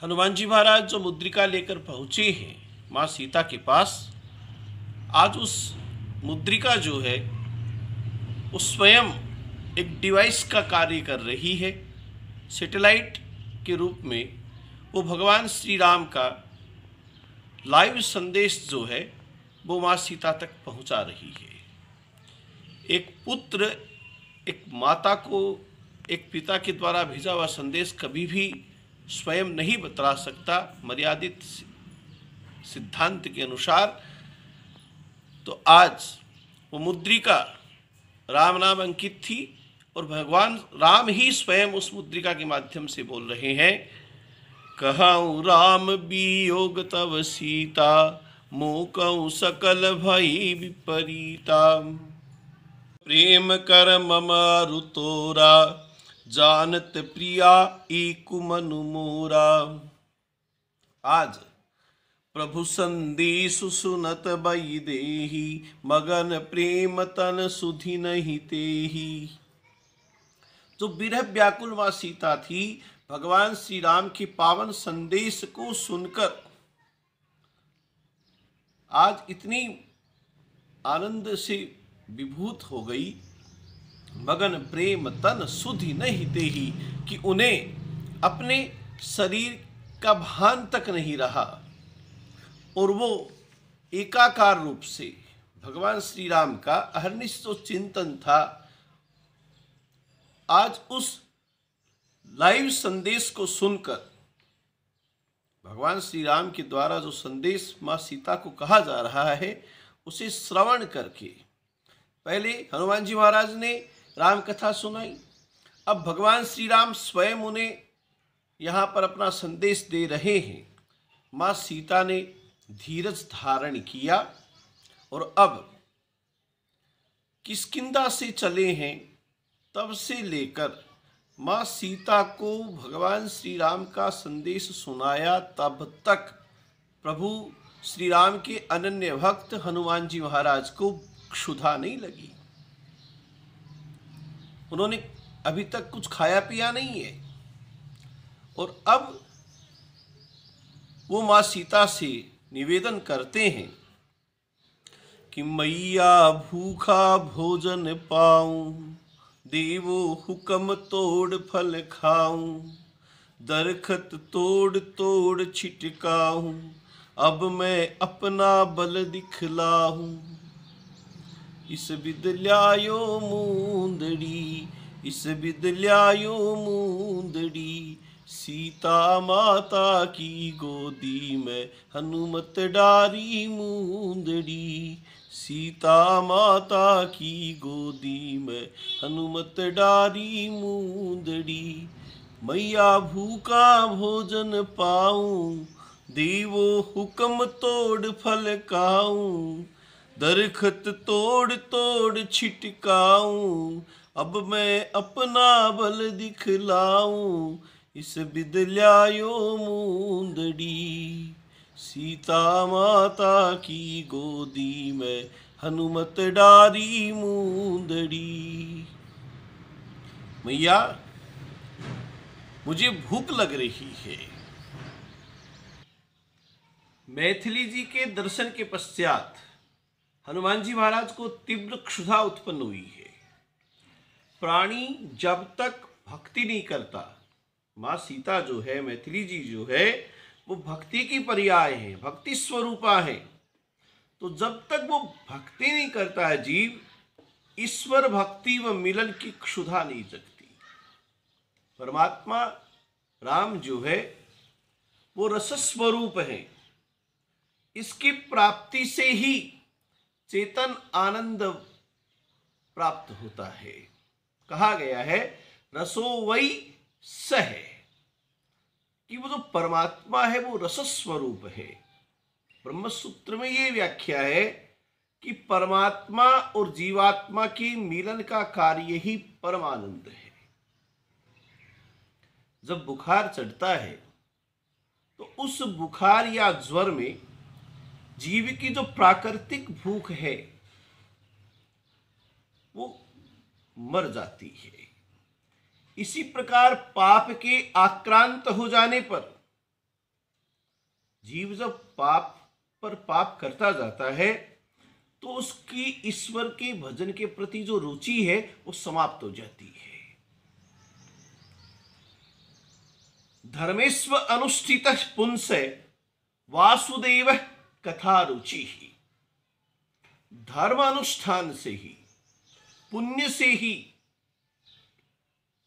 हनुमान जी महाराज जो मुद्रिका लेकर पहुंचे हैं माँ सीता के पास, आज उस मुद्रिका जो है वो स्वयं एक डिवाइस का कार्य कर रही है। सैटेलाइट के रूप में वो भगवान श्री राम का लाइव संदेश जो है वो माँ सीता तक पहुंचा रही है। एक पुत्र एक माता को एक पिता के द्वारा भेजा हुआ संदेश कभी भी स्वयं नहीं बतला सकता मर्यादित सिद्धांत के अनुसार। तो आज वो मुद्रिका राम नाम अंकित थी और भगवान राम ही स्वयं उस मुद्रिका के माध्यम से बोल रहे हैं, कहऊँ राम वियोग तव सीता, मोकऊँ सकल भई विपरीता। प्रेम कर मम अरु तोरा, जानत प्रिया ईकु मनु मोरा। आज प्रभु संदेश सुनत बई देही, मगन प्रेम तन सुधि नहीं तेही। जो विरह व्याकुल माँ सीता थी, भगवान श्री राम के पावन संदेश को सुनकर आज इतनी आनंद से विभूत हो गई, मगन प्रेम तन सुधि नहीं देही, कि उन्हें अपने शरीर का भान तक नहीं रहा और वो एकाकार रूप से भगवान श्री राम का अहर्निश जो चिंतन था, आज उस लाइव संदेश को सुनकर भगवान श्री राम के द्वारा जो संदेश माँ सीता को कहा जा रहा है उसे श्रवण करके पहले हनुमान जी महाराज ने राम कथा सुनाई, अब भगवान श्री राम स्वयं उन्हें यहाँ पर अपना संदेश दे रहे हैं। माँ सीता ने धीरज धारण किया और अब किष्किंधा से चले हैं, तब से लेकर माँ सीता को भगवान श्री राम का संदेश सुनाया, तब तक प्रभु श्री राम के अनन्य भक्त हनुमान जी महाराज को क्षुधा नहीं लगी। उन्होंने अभी तक कुछ खाया पिया नहीं है और अब वो माँ सीता से निवेदन करते हैं कि मैया भूखा भोजन पाऊं, देवो हुक्म तोड़ फल खाऊं, दरखत तोड़ तोड़ छिटकाऊं, अब मैं अपना बल दिखलाऊं। इस विद्यायो मूंदड़ी, इस विद्यायो मूंदड़ी, सीता माता की गोदी में हनुमत डारी मूंदड़ी, सीता माता की गोदी में हनुमत डारी मूंदड़ी। मैया भूखा भोजन पाऊं, देवो हुक्म तोड़ फल खाऊं, दरखत तोड़ तोड़ छिटकाऊं, अब मैं अपना बल दिखलाऊं। इस विद्यायो मूंदड़ी, सीता माता की गोदी में हनुमत डारी मूंदड़ी। मैया मुझे भूख लग रही है। मैथिली जी के दर्शन के पश्चात हनुमान जी महाराज को तीव्र क्षुधा उत्पन्न हुई है। प्राणी जब तक भक्ति नहीं करता, माँ सीता जो है, मैथिली जी जो है, वो भक्ति की पर्याय है, भक्ति स्वरूपा है। तो जब तक वो भक्ति नहीं करता है जीव, ईश्वर भक्ति व मिलन की क्षुधा नहीं जगती। परमात्मा राम जो है वो रस स्वरूप है, इसकी प्राप्ति से ही चेतन आनंद प्राप्त होता है। कहा गया है रसो वै स है, कि वो जो परमात्मा है वो रस स्वरूप है। ब्रह्म सूत्र में ये व्याख्या है कि परमात्मा और जीवात्मा के मिलन का कार्य ही परमानंद है। जब बुखार चढ़ता है तो उस बुखार या ज्वर में जीव की जो प्राकृतिक भूख है वो मर जाती है। इसी प्रकार पाप के आक्रांत हो जाने पर जीव जब पाप पर पाप करता जाता है तो उसकी ईश्वर के भजन के प्रति जो रुचि है वो समाप्त हो जाती है। धर्मेस्व अनुष्ठित पुंसे वासुदेव कथा रुचि ही। धर्म अनुष्ठान से ही, पुण्य से ही,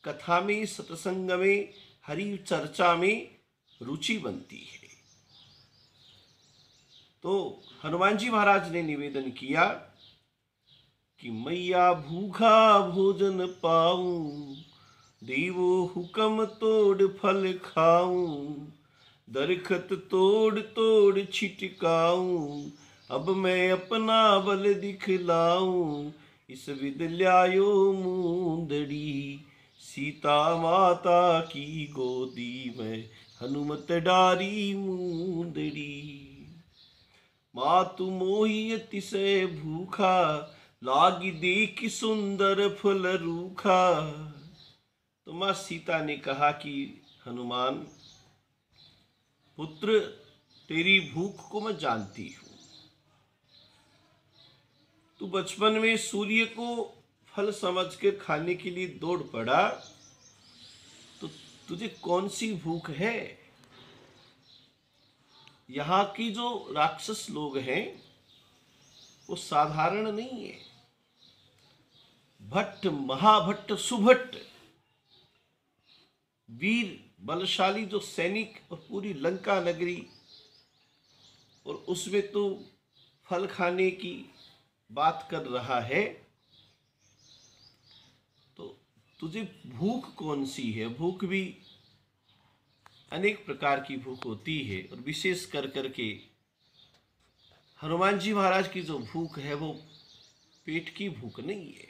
कथा में, सत्संग में, हरि चर्चा में रुचि बनती है। तो हनुमान जी महाराज ने निवेदन किया कि मैया भूखा भोजन पाऊं, देवो हुक्म तोड़ फल खाऊं, दरखत तोड़ तोड़ छिटकाऊं, अब मैं अपना बल दिखलाऊं, इस विद ल्यायो मूंदड़ी, सीता माता की गोदी में हनुमत डारी मूंदड़ी। मातु मोहि अतिशय भूखा, लागी देख सुंदर फल रूखा। तो मां सीता ने कहा कि हनुमान पुत्र, तेरी भूख को मैं जानती हूं। तू बचपन में सूर्य को फल समझकर खाने के लिए दौड़ पड़ा, तो तुझे कौन सी भूख है? यहाँ की जो राक्षस लोग हैं वो साधारण नहीं है। भट्ट, महाभट्ट, सुभट्ट, वीर बलशाली जो सैनिक और पूरी लंका नगरी, और उसमें तो फल खाने की बात कर रहा है, तो तुझे भूख कौन सी है? भूख भी अनेक प्रकार की भूख होती है, और विशेष कर करके हनुमान जी महाराज की जो भूख है वो पेट की भूख नहीं है,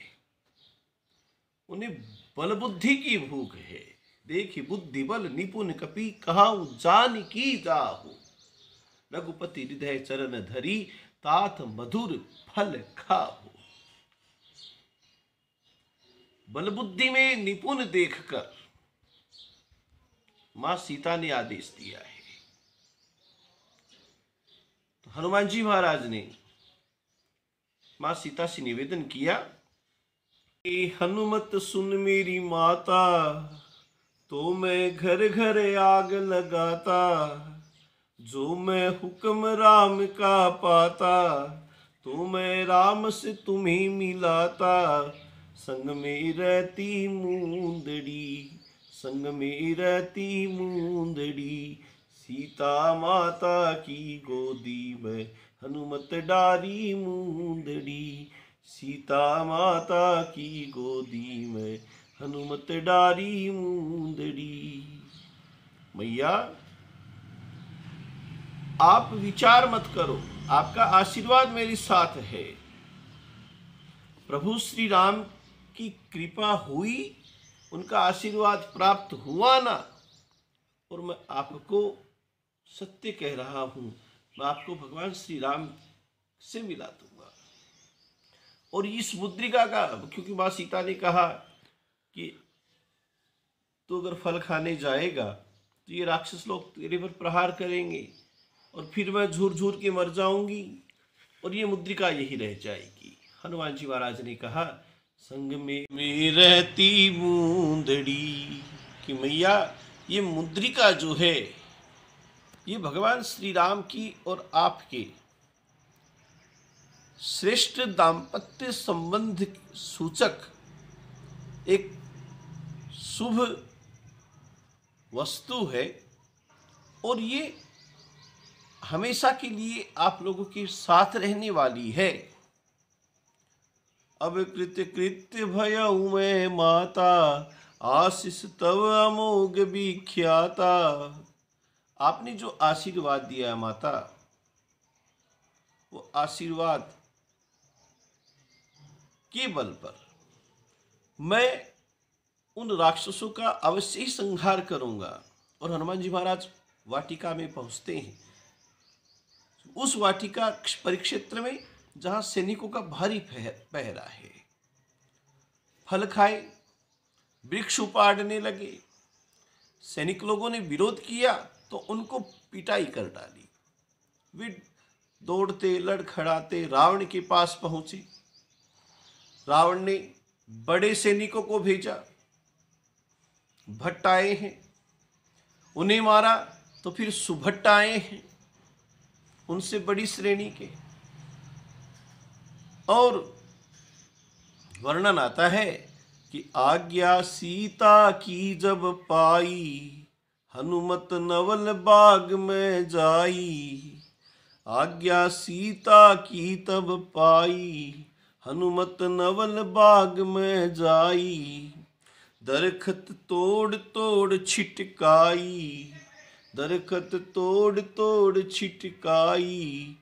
उन्हें बल बुद्धि की भूख है। देखी बुद्धि बल निपुण कपि, कहाऊ जान की जाहू, रघुपति हृदय चरण धरी, तात मधुर फल खाओ। बल बुद्धि में निपुण देखकर मां सीता ने आदेश दिया है। तो हनुमान जी महाराज ने मां सीता से निवेदन किया, हनुमत सुन मेरी माता, तो मैं घर घर आग लगाता, जो मैं हुक्म राम का पाता, तो मैं राम से तुम्हें मिलाता, संग में रहती मूंदड़ी, संग में रहती मूंदड़ी, सीता माता की गोदी में हनुमत डारी मूंदड़ी, सीता माता की गोदी में हनुमत डारी मूंदड़ी। मैया आप विचार मत करो, आपका आशीर्वाद मेरे साथ है। प्रभु श्री राम की कृपा हुई, उनका आशीर्वाद प्राप्त हुआ ना, और मैं आपको सत्य कह रहा हूं, मैं आपको भगवान श्री राम से मिला दूंगा। और इस मुद्रिका का, क्योंकि मां सीता ने कहा कि तो अगर फल खाने जाएगा तो ये राक्षस लोग तेरे पर प्रहार करेंगे और फिर मैं झूर झूर के मर जाऊंगी, और ये मुद्रिका यही रह जाएगी। हनुमान जी महाराज ने कहा, संग में रहती मूंदड़ी, कि मैया ये मुद्रिका जो है ये भगवान श्री राम की और आपके श्रेष्ठ दाम्पत्य संबंध सूचक एक शुभ वस्तु है, और ये हमेशा के लिए आप लोगों के साथ रहने वाली है। अब कृत्य कृत्य भयउ मैं माता, आशीष तव अमोघ विख्याता। आपने जो आशीर्वाद दिया है माता, वो आशीर्वाद के बल पर मैं उन राक्षसों का अवश्य ही संहार करूंगा। और हनुमान जी महाराज वाटिका में पहुंचते हैं, उस वाटिका परिक्षेत्र में जहां सैनिकों का भारी पहरा है। फल खाए, वृक्ष उपाड़ने लगे, सैनिक लोगों ने विरोध किया तो उनको पिटाई कर डाली। वे दौड़ते लड़खड़ाते रावण के पास पहुंचे। रावण ने बड़े सैनिकों को भेजा, भट्ट आए हैं, उन्हें मारा। तो फिर सुभट्ट आए हैं, उनसे बड़ी श्रेणी के। और वर्णन आता है कि आज्ञा सीता की जब पाई, हनुमत नवल बाग में जाई। आज्ञा सीता की तब पाई, हनुमत नवल बाग में जाई। दरखत तोड़ तोड़ छिटकाई, दरखत तोड़ तोड़ छिटकाई।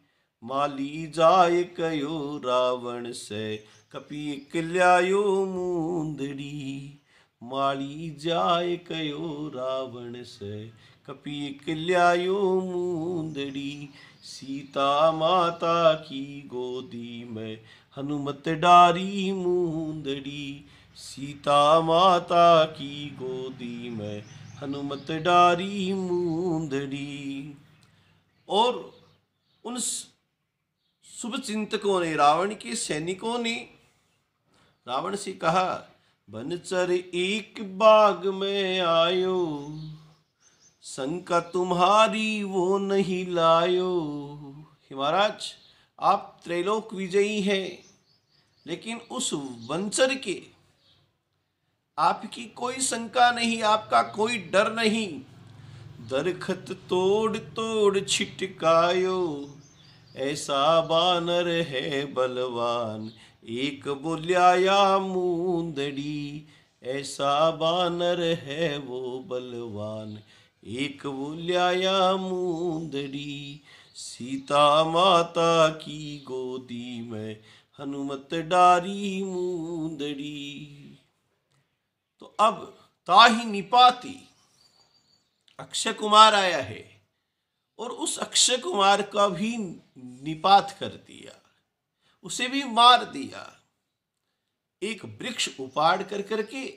माली जाय कयो रावण से, कपि ल्यायो मूंदड़ी। माली जाय कयो रावण से, कपि ल्यायो मूंदड़ी। सीता माता की गोदी में, हनुमत डारी मूंदड़ी। सीता माता की गोदी में, हनुमत डारी मूंदड़ी। और उन शुभ चिंतकों ने, रावण के सैनिकों ने रावण से कहा, बनचर एक बाग में आयो, शंका तुम्हारी वो नहीं लायो। हे महाराज, आप त्रैलोक विजयी हैं, लेकिन उस वंचर के आपकी कोई शंका नहीं, आपका कोई डर नहीं। दरखत तोड़ तोड़ छिटकायो, ऐसा बानर है बलवान, एक बोल्याया मूंदड़ी। ऐसा बानर है वो बलवान, एक बोल्याया मूंदड़ी। सीता माता की गोदी में, हनुमत डारी मूंदड़ी। तो अब ताही निपाती अक्षय कुमार आया है, और उस अक्षय कुमार का भी निपात कर दिया, उसे भी मार दिया। एक वृक्ष उपाड़ कर करके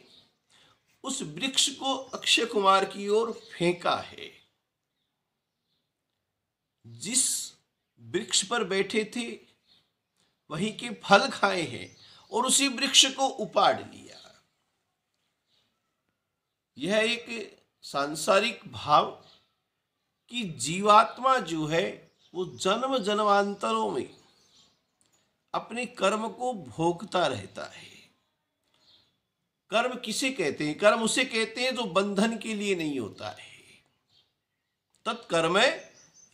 उस वृक्ष को अक्षय कुमार की ओर फेंका है। जिस वृक्ष पर बैठे थे वहीं के फल खाए हैं, और उसी वृक्ष को उपाड़ लिया। यह एक सांसारिक भाव कि जीवात्मा जो है वो जन्म जन्मांतरों में अपने कर्म को भोगता रहता है। कर्म किसे कहते हैं? कर्म उसे कहते हैं जो बंधन के लिए नहीं होता है। तत्कर्म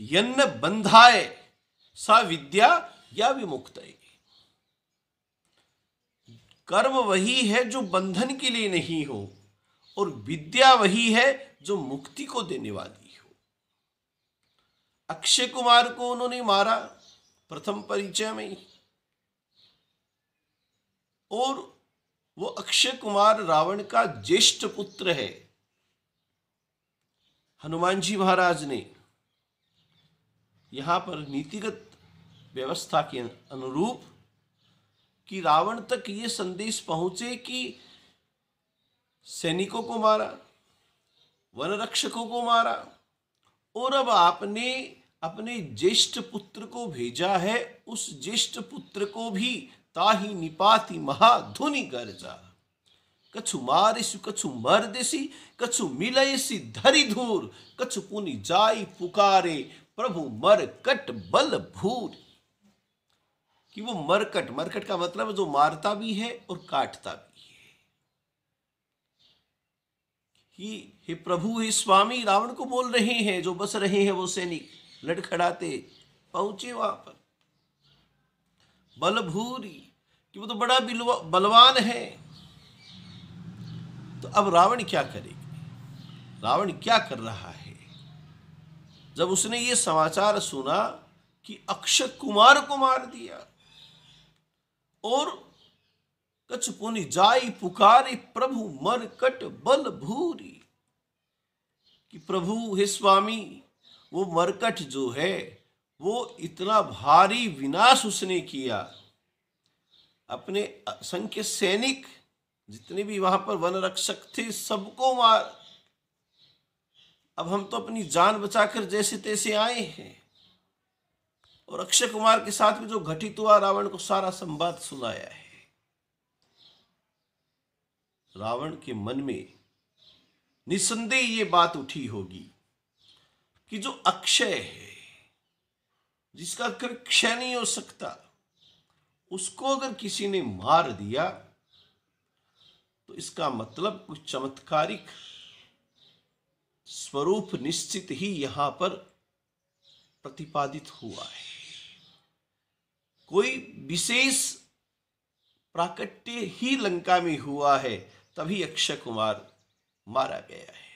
यन्न बंधाय सा विद्या या विमुक्तये। कर्म वही है जो बंधन के लिए नहीं हो, और विद्या वही है जो मुक्ति को देने वाली हो। अक्षय कुमार को उन्होंने मारा प्रथम परिचय में, और वो अक्षय कुमार रावण का ज्येष्ठ पुत्र है। हनुमान जी महाराज ने यहां पर नीतिगत व्यवस्था के अनुरूप कि रावण तक ये संदेश पहुंचे कि सैनिकों को मारा, वन रक्षकों को मारा, और अब आपने अपने ज्येष्ठ पुत्र को भेजा है। उस ज्येष्ठ पुत्र को भी ताही निपाति महाधुनि गर्जा। कछु मारिसु कछु मर्देसी, कछु मिलयसी धरि धूर। कछु पुनि जाई पुकारे, प्रभु मरकट बल भूर। कि वो मरकट, मरकट का मतलब जो मारता भी है और काटता भी है। हे प्रभु, हे स्वामी, रावण को बोल रहे हैं। जो बस रहे हैं वो सैनिक लड़खड़ाते पहुंचे वहां पर। बलभूरी, कि वो तो बड़ा बलवान है। तो अब रावण क्या करेगा? रावण क्या कर रहा है? जब उसने ये समाचार सुना कि अक्षय कुमार को मार दिया, और कछु पुनि जाई पुकारे, प्रभु मरकट बल भूरी। कि प्रभु, हे स्वामी, वो मरकट जो है वो इतना भारी विनाश उसने किया। अपने असंख्य सैनिक जितने भी वहां पर वन रक्षक थे सबको मार। अब हम तो अपनी जान बचाकर जैसे तैसे आए हैं, और अक्षय कुमार के साथ में जो घटित हुआ, रावण को सारा संवाद सुनाया है। रावण के मन में निसंदेह ये बात उठी होगी कि जो अक्षय है, जिसका कभी क्षय नहीं हो सकता, उसको अगर किसी ने मार दिया तो इसका मतलब कुछ चमत्कारिक स्वरूप निश्चित ही यहां पर प्रतिपादित हुआ है। कोई विशेष प्राकट्य ही लंका में हुआ है, तभी अक्षय कुमार मारा गया है।